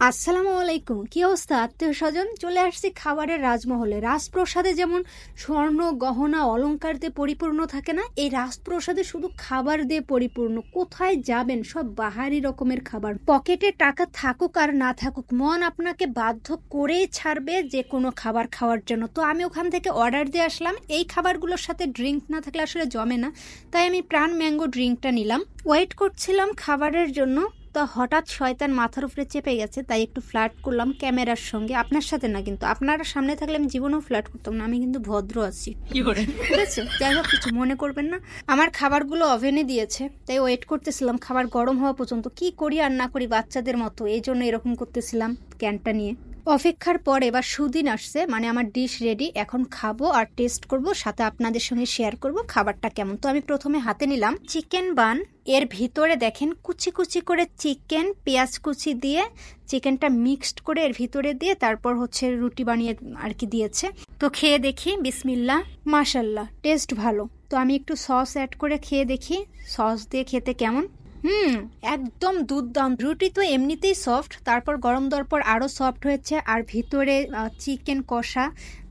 আসসালামু আলাইকুম। কি অবস্থা আত্মীয় স্বজন? চলে আসছি খাবারের রাজমহলে। রাজপ্রসাদে যেমন স্বর্ণ গহনা অলংকার দিয়ে পরিপূর্ণ থাকে না, এই রাজপ্রসাদে শুধু খাবার দিয়ে পরিপূর্ণ। কোথায় যাবেন সব বাহারি রকমের খাবার। পকেটে টাকা থাকুক আর না থাকুক, মন আপনাকে বাধ্য করেই ছাড়বে যে কোনো খাবার খাওয়ার জন্য। তো আমি ওখান থেকে অর্ডার দিয়ে আসলাম। এই খাবারগুলোর সাথে ড্রিঙ্ক না থাকলে আসলে জমে না, তাই আমি প্রাণ ম্যাঙ্গো ড্রিঙ্কটা নিলাম। ওয়েট করছিলাম খাবারের জন্য, তো হঠাৎ শয়তান মাথার উপরে চেপে গেছে, তাই একটু ফ্ল্যাট করলাম ক্যামেরার সঙ্গে। আপনার সাথে না, কিন্তু আপনারা সামনে থাকলে আমি জীবনেও ফ্ল্যাট করতাম না, আমি কিন্তু ভদ্র আছি, ঠিক আছে? যাই হোক, কিছু মনে করবেন না। আমার খাবারগুলো ওভেনে দিয়েছে, তাই ওয়েট করতেছিলাম খাবার গরম হওয়া পর্যন্ত। কি করি আর না করি বাচ্চাদের মতো, এই জন্য এরকম করতেছিলাম ক্যানটা নিয়ে। অপেক্ষার পর এবার সুদিন আসছে, মানে আমার ডিশ রেডি। এখন খাবো আর টেস্ট করব, সাথে আপনাদের সঙ্গে শেয়ার করব খাবারটা কেমন। তো আমি প্রথমে হাতে নিলাম চিকেন বান। এর ভিতরে দেখেন কুচি কুচি করে চিকেন, পেঁয়াজ কুচি দিয়ে চিকেনটা মিক্সড করে এর ভিতরে দিয়ে তারপর হচ্ছে রুটি বানিয়ে আর কি দিয়েছে। তো খেয়ে দেখি, বিসমিল্লাহ। মাশাল্লাহ, টেস্ট ভালো। তো আমি একটু সস অ্যাড করে খেয়ে দেখি সস দিয়ে খেতে কেমন। একদম দুর্দান্ত। রুটি তো এমনিতেই সফট, তারপর গরম দেওয়ার পর আরও সফট হয়েছে। আর ভিতরে চিকেন কষা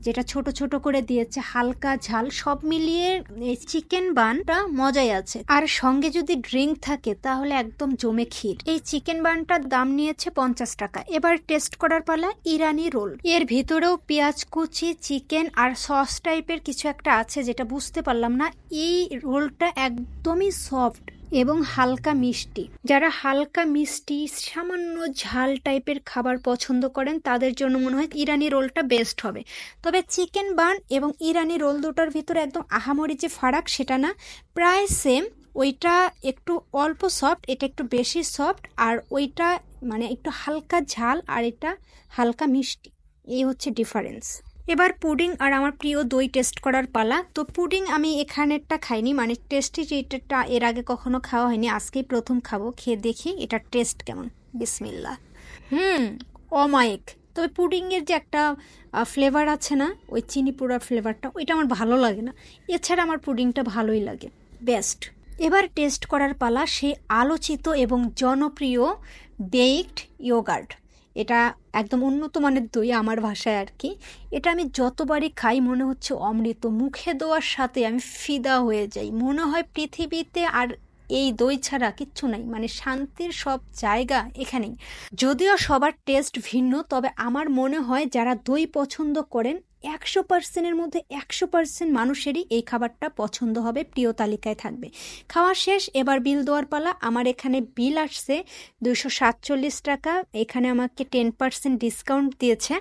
যেটা ছোট ছোট করে দিয়েছে, হালকা ঝাল, সব মিলিয়ে এই চিকেন বানটা মজাই আছে। আর সঙ্গে যদি ড্রিঙ্ক থাকে তাহলে একদম জমে ক্ষীর। এই চিকেন বানটার দাম নিয়েছে 50 টাকা। এবার টেস্ট করার পালা ইরানি রোল। এর ভিতরেও পেঁয়াজ কুচি, চিকেন আর সস টাইপের কিছু একটা আছে যেটা বুঝতে পারলাম না। এই রোলটা একদমই সফট এবং হালকা মিষ্টি। যারা হালকা মিষ্টি সামান্য ঝাল টাইপের খাবার পছন্দ করেন তাদের জন্য মনে হয় ইরানি রোলটা বেস্ট হবে। তবে চিকেন বান এবং ইরানি রোল দুটোর ভিতরে একদম আহামরি যে ফারাক সেটা না, প্রায় সেম। ওইটা একটু অল্প সফট, এটা একটু বেশি সফট। আর ওইটা মানে একটু হালকা ঝাল আর এটা হালকা মিষ্টি, এই হচ্ছে ডিফারেন্স। এবার পুডিং আর আমার প্রিয় দই টেস্ট করার পালা। তো পুডিং আমি এখানেরটা খাইনি, মানে টেস্টি যেটা এর আগে কখনো খাওয়া হয়নি, আজকেই প্রথম খাবো। খেয়ে দেখি এটার টেস্ট কেমন। বিসমিল্লাহ। অমায়িক। তবে পুডিংয়ের যে একটা ফ্লেভার আছে না, ওই চিনি পোড়ার ফ্লেভারটা, ওইটা আমার ভালো লাগে না। এছাড়া আমার পুডিংটা ভালোই লাগে, বেস্ট। এবার টেস্ট করার পালা সেই আলোচিত এবং জনপ্রিয় বেকড ইয়োগার্ট। এটা একদম উন্নত মানের দই আমার ভাষায় আর কি। এটা আমি যতবারই খাই মনে হচ্ছে অমৃত। মুখে দেওয়ার সাথে আমি ফিদা হয়ে যাই, মনে হয় পৃথিবীতে আর এই দই ছাড়া কিচ্ছু নাই, মানে শান্তির সব জায়গা এখানেই। যদিও সবার টেস্ট ভিন্ন, তবে আমার মনে হয় যারা দই পছন্দ করেন 100%-এর মধ্যে 100% মানুষেরই এই খাবারটা পছন্দ হবে, প্রিয় তালিকায় থাকবে। খাওয়া শেষ, এবার বিল দেওয়ার পালা। আমার এখানে বিল আসছে 247 টাকা। এখানে আমাকে 10% ডিসকাউন্ট দিয়েছে।